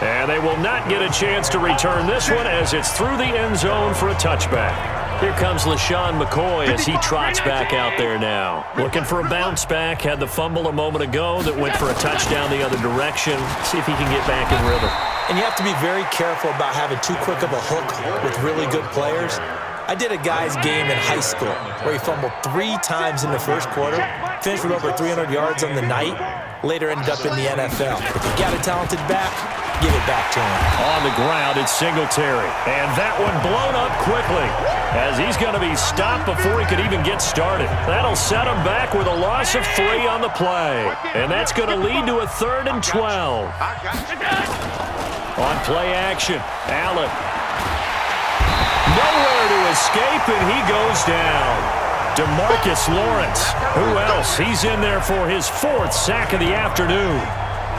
And they will not get a chance to return this one as it's through the end zone for a touchback. Here comes LaShawn McCoy as he trots back out there now. Looking for a bounce back. Had the fumble a moment ago that went for a touchdown the other direction. See if he can get back in rhythm. And you have to be very careful about having too quick of a hook with really good players. I did a guy's game in high school where he fumbled 3 times in the first quarter, finished with over 300 yards on the night, later ended up in the NFL. If you got a talented back, give it back to him. On the ground, it's Singletary. And that one blown up quickly as he's going to be stopped before he could even get started. That'll set him back with a loss of 3 on the play. And that's going to lead to a 3rd and 12. On play action, Allen. Nowhere to escape, and he goes down. DeMarcus Lawrence. Who else? He's in there for his 4th sack of the afternoon.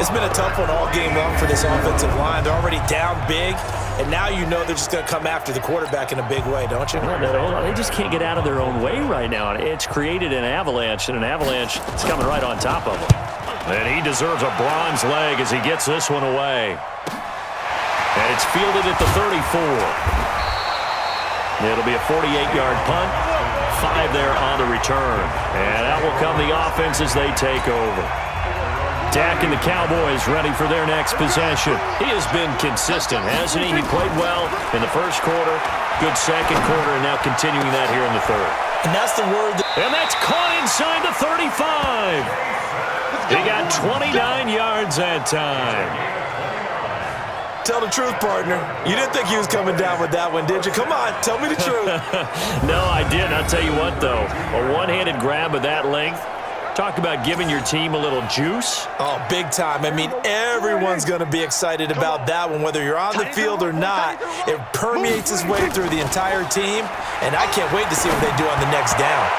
It's been a tough one all game long for this offensive line. They're already down big, and now you know they're just going to come after the quarterback in a big way, don't you? No, they just can't get out of their own way right now. It's created an avalanche, and an avalanche is coming right on top of them. And he deserves a bronze leg as he gets this one away. And it's fielded at the 34. It'll be a 48-yard punt. 5 there on the return. And out will come the offense as they take over. Dak and the Cowboys ready for their next possession. He has been consistent, hasn't he? He played well in the first quarter, good second quarter, and now continuing that here in the 3rd. And that's the word. And that's caught inside the 35. He got 29 yards that time. Tell the truth, partner. You didn't think he was coming down with that one, did you? Come on, tell me the truth. No, I didn't. I'll tell you what, though. A one-handed grab of that length. Talk about giving your team a little juice. Oh, big time. I mean, everyone's going to be excited about that one, whether you're on the field or not. It permeates its way through the entire team, and I can't wait to see what they do on the next down.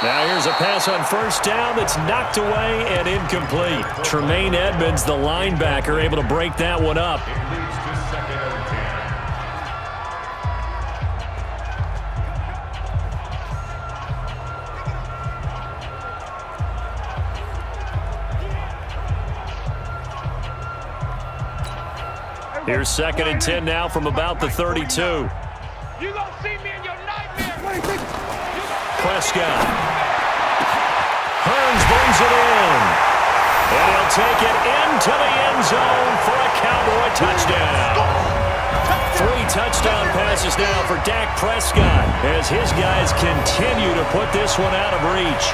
Now here's a pass on 1st down that's knocked away and incomplete. Tremaine Edmonds, the linebacker, able to break that one up. Here's 2nd and 10 now from about the 32. You gonna see me in your nightmare. Prescott. Hearns brings it in. And he'll take it into the end zone for a Cowboy touchdown. 3 touchdown passes now for Dak Prescott as his guys continue to put this one out of reach.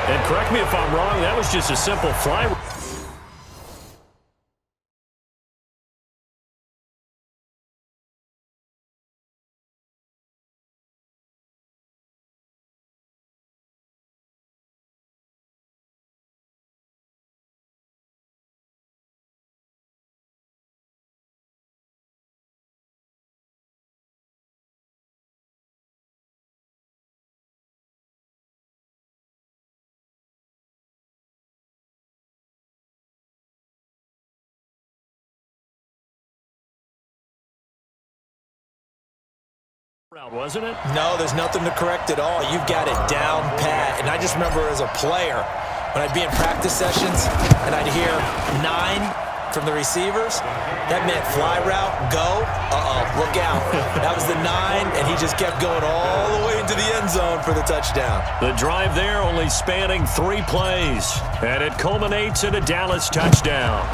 And correct me if I'm wrong, that was just a simple fly. Wasn't it? No, there's nothing to correct at all. You've got it down pat. And I just remember as a player, when I'd be in practice sessions and I'd hear 9 from the receivers, that meant fly route, go, look out. That was the 9, and he just kept going all the way into the end zone for the touchdown. The drive there only spanning 3 plays, and it culminates in a Dallas touchdown.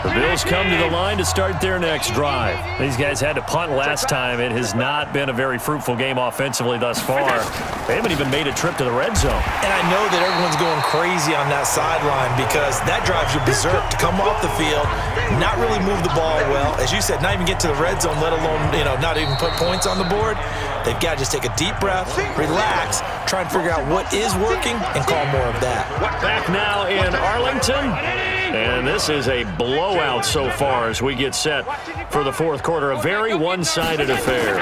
The Bills come to the line to start their next drive. These guys had to punt last time. It has not been a very fruitful game offensively thus far. They haven't even made a trip to the red zone. And I know that everyone's going crazy on that sideline because that drives you berserk to come off the field, not really move the ball well. As you said, not even get to the red zone, let alone, not even put points on the board. They've got to just take a deep breath, relax, try and figure out what is working, and call more of that. Back now in Arlington. And this is a blowout so far as we get set for the 4th quarter. A very one-sided affair. On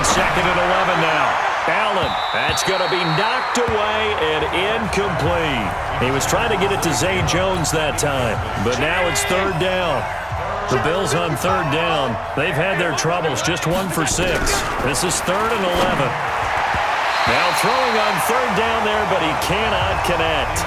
2nd and 11 now. Allen, that's going to be knocked away and incomplete. He was trying to get it to Zay Jones that time, but now it's 3rd down. The Bills on third down. They've had their troubles, just 1 for 6. This is 3rd and 11. Now throwing on third down there, but he cannot connect.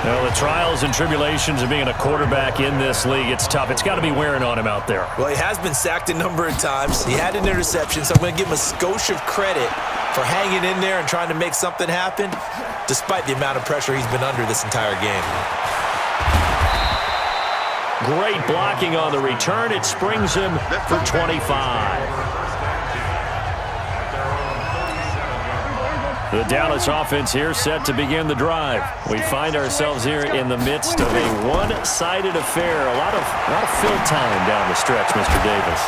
Well, the trials and tribulations of being a quarterback in this league, it's tough. It's got to be wearing on him out there. Well, he has been sacked a number of times. He had an interception, so I'm going to give him a skosh of credit for hanging in there and trying to make something happen, despite the amount of pressure he's been under this entire game. Great blocking on the return. It springs him for 25. The Dallas offense here set to begin the drive. We find ourselves here in the midst of a one-sided affair. A lot of fill time down the stretch, Mr. Davis.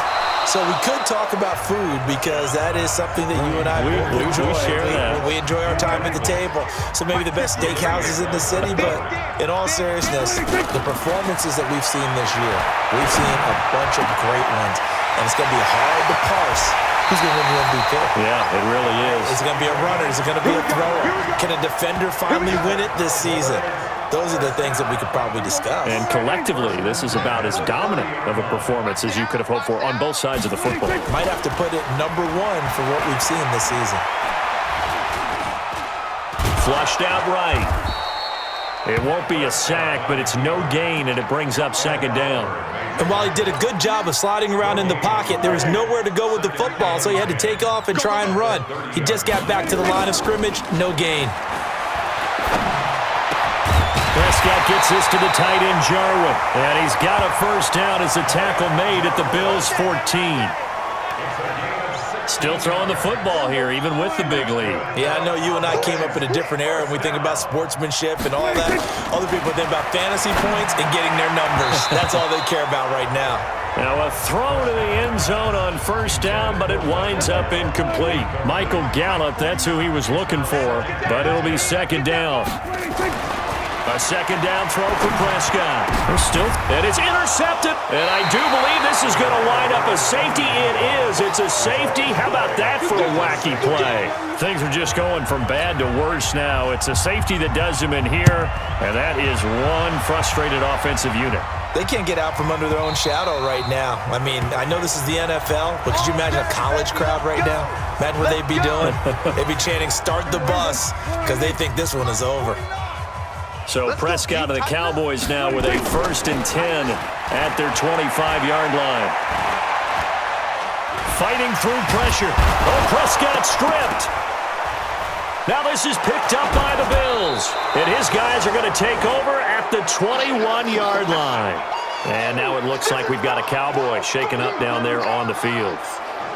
So we could talk about food because that is something that you and I enjoy. We share that. We enjoy our time at the table. So maybe the best steakhouses in the city, but in all seriousness, the performances that we've seen this year, we've seen a bunch of great ones, and it's going to be hard to parse who's going to win the MVP. Yeah, it really is. Is it going to be a runner? Is it going to be a thrower? Can a defender finally win it this season? Those are the things that we could probably discuss. And collectively, this is about as dominant of a performance as you could have hoped for on both sides of the football. Might have to put it number 1 for what we've seen this season. Flushed out right. It won't be a sack, but it's no gain, and it brings up 2nd down. And while he did a good job of sliding around in the pocket, there was nowhere to go with the football, so he had to take off and try and run. He just got back to the line of scrimmage, no gain. Prescott gets this to the tight end, Jarwin. And he's got a first down as a tackle made at the Bills' 14. Still throwing the football here, even with the big lead. Yeah, I know you and I came up in a different era, and we think about sportsmanship and all that. Other people think about fantasy points and getting their numbers. That's all they care about right now. Now a throw to the end zone on first down, but it winds up incomplete. Michael Gallup, that's who he was looking for, but it'll be 2nd down. A 2nd down throw for Prescott. And it's intercepted. And I do believe this is going to wind up a safety. It is. It's a safety. How about that for a wacky play? Things are just going from bad to worse now. It's a safety that does him in here. And that is one frustrated offensive unit. They can't get out from under their own shadow right now. I mean, I know this is the NFL, but could you imagine a college crowd right now? Imagine what they'd be doing. They'd be chanting, "Start the bus," because they think this one is over. So Prescott of the Cowboys now with a 1st and 10 at their 25-yard line. Fighting through pressure. Oh, Prescott stripped. Now this is picked up by the Bills. And his guys are going to take over at the 21-yard line. And now it looks like we've got a Cowboy shaken up down there on the field.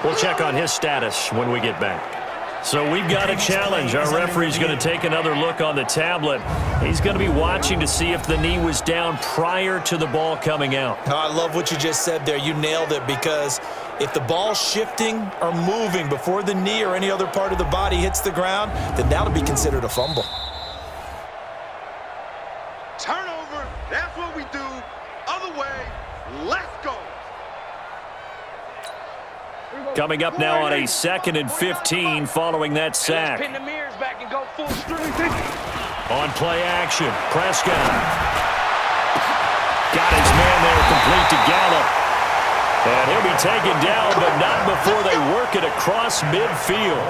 We'll check on his status when we get back. So we've got a challenge. Our referee's going to take another look on the tablet. He's going to be watching to see if the knee was down prior to the ball coming out. Oh, I love what you just said there. You nailed it, because if the ball's shifting or moving before the knee or any other part of the body hits the ground, then that'll be considered a fumble. Turnover, that's what we do. Other way, let's go. Coming up now on a 2nd and 15 following that sack. Pin the mirrors back and go full strength. On play action, Prescott. Got his man there, complete to Gallup. And he'll be taken down, but not before they work it across midfield.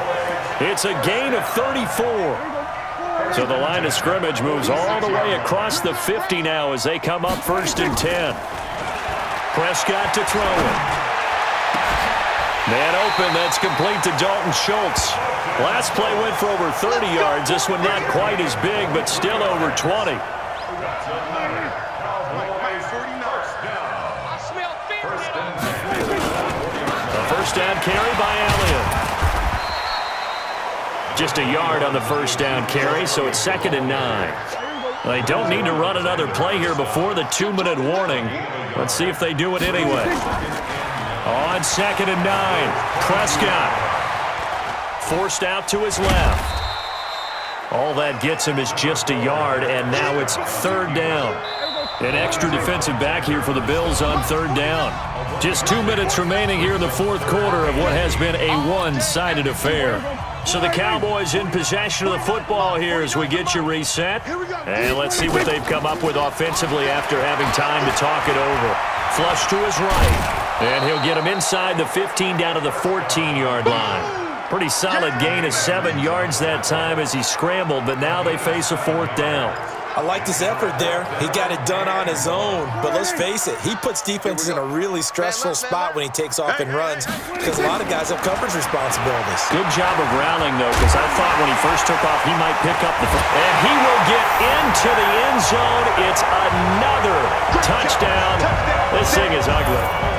It's a gain of 34. So the line of scrimmage moves all the way across the 50 now as they come up 1st and 10. Prescott to throw it. Man open, that's complete to Dalton Schultz. Last play went for over 30 yards. This one not quite as big, but still over 20. A first down carry by Elliott. Just a yard on the first down carry, so it's 2nd and 9. They don't need to run another play here before the 2-minute warning. Let's see if they do it anyway. On 2nd and 9, Prescott forced out to his left. All that gets him is just a yard, and now it's 3rd down. An extra defensive back here for the Bills on 3rd down. Just 2 minutes remaining here in the 4th quarter of what has been a one-sided affair. So the Cowboys in possession of the football here as we get you reset. And let's see what they've come up with offensively after having time to talk it over. Flush to his right. And he'll get him inside the 15 down to the 14-yard line. Pretty solid gain of 7 yards that time as he scrambled, but now they face a 4th down. I like this effort there. He got it done on his own. But let's face it, he puts defenses in a really stressful spot when he takes off and runs because a lot of guys have coverage responsibilities. Good job of rallying, though, because I thought when he first took off, he might pick up the first. And he will get into the end zone. It's another touchdown. This thing is ugly.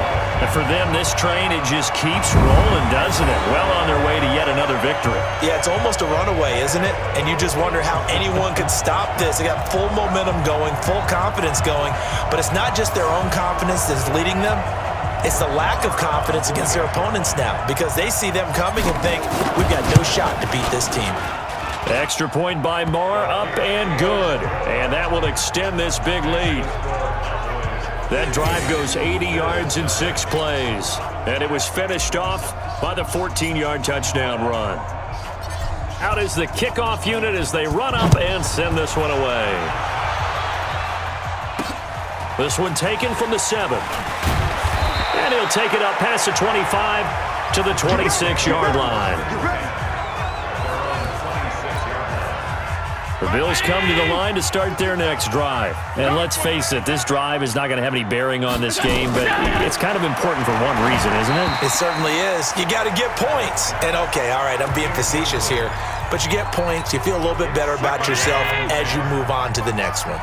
And for them, this train, it just keeps rolling, doesn't it? Well on their way to yet another victory. Yeah, it's almost a runaway, isn't it? And you just wonder how anyone could stop this. They got full momentum going, full confidence going. But it's not just their own confidence that's leading them. It's the lack of confidence against their opponents now because they see them coming and think, we've got no shot to beat this team. Extra point by Moore, up and good. And that will extend this big lead. That drive goes 80 yards in 6 plays. And it was finished off by the 14-yard touchdown run. Out is the kickoff unit as they run up and send this one away. This one taken from the 7. And he'll take it up past the 25 to the 26-yard line. The Bills come to the line to start their next drive. And let's face it, this drive is not going to have any bearing on this game, but it's kind of important for one reason, isn't it? It certainly is. You got to get points. And okay, all right, I'm being facetious here, but you get points, you feel a little bit better about yourself as you move on to the next one.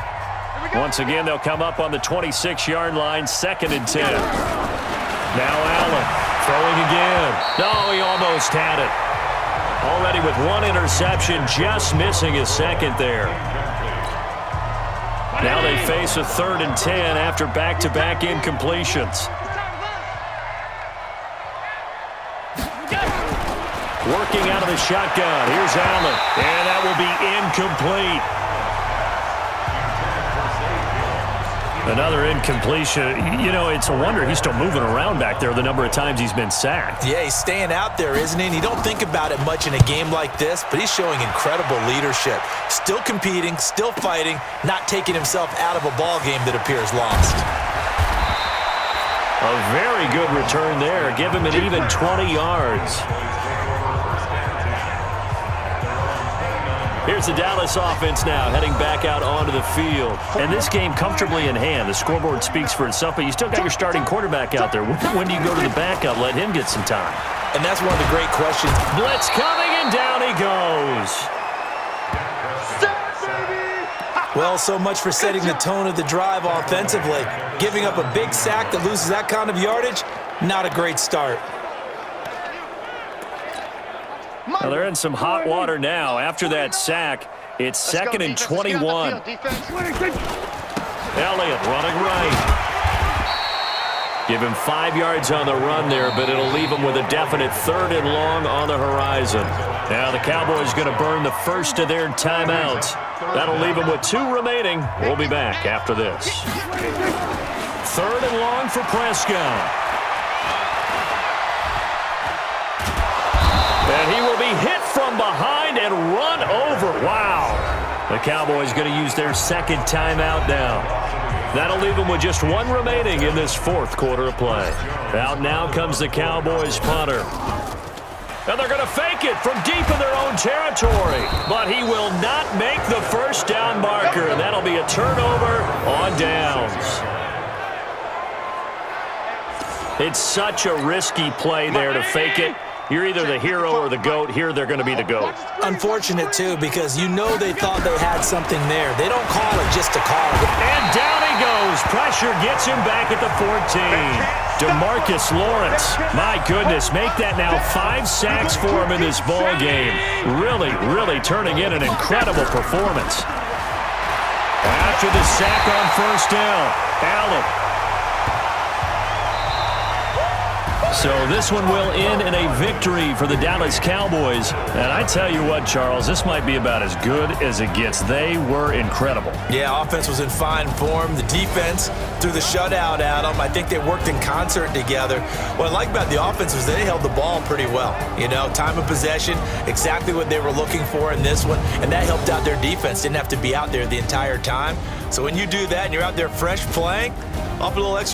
Once again, they'll come up on the 26-yard line, 2nd and 10. Now Allen throwing again. No, he almost had it. Already with 1 interception, just missing his 2nd there. Now they face a 3rd and 10 after back-to-back incompletions. Working out of the shotgun. Here's Allen. And that will be incomplete. Another incompletion. You know, it's a wonder he's still moving around back there the number of times he's been sacked. Yeah, he's staying out there, isn't he? And you don't think about it much in a game like this, but he's showing incredible leadership. Still competing, still fighting, not taking himself out of a ball game that appears lost. A very good return there. Give him an even 20 yards. Here's the Dallas offense now, heading back out onto the field. And this game comfortably in hand. The scoreboard speaks for itself, but you still got your starting quarterback out there. When do you go to the backup? Let him get some time. And that's one of the great questions. Blitz coming, and down he goes. Well, so much for setting the tone of the drive offensively. Giving up a big sack that loses that kind of yardage, not a great start. Well, they're in some hot water now. After that sack, it's 2nd and 21. Elliott running right. Give him 5 yards on the run there, but it'll leave him with a definite 3rd and long on the horizon. Now the Cowboys going to burn the first of their timeouts. That'll leave them with 2 remaining. We'll be back after this. 3rd and long for Prescott. And he will be hit from behind and run over. Wow. The Cowboys going to use their 2nd timeout now. That'll leave them with just 1 remaining in this 4th quarter of play. Out now comes the Cowboys punter. And they're going to fake it from deep in their own territory. But he will not make the first down marker. And that'll be a turnover on downs. It's such a risky play there to fake it. You're either the hero or the GOAT. Here, they're going to be the GOAT. Unfortunate, too, because you know they thought they had something there. They don't call it just to call it. And down he goes. Pressure gets him back at the 14. DeMarcus Lawrence, my goodness, make that now 5 sacks for him in this ball game. Really, really turning in an incredible performance. After the sack on 1st down, Allen. So this one will end in a victory for the Dallas Cowboys. And I tell you what, Charles, this might be about as good as it gets. They were incredible. Yeah, offense was in fine form. The defense threw the shutout at them. I think they worked in concert together. What I like about the offense was they held the ball pretty well. You know, time of possession, exactly what they were looking for in this one. And that helped out their defense. Didn't have to be out there the entire time. So when you do that and you're out there fresh playing, off a little extra.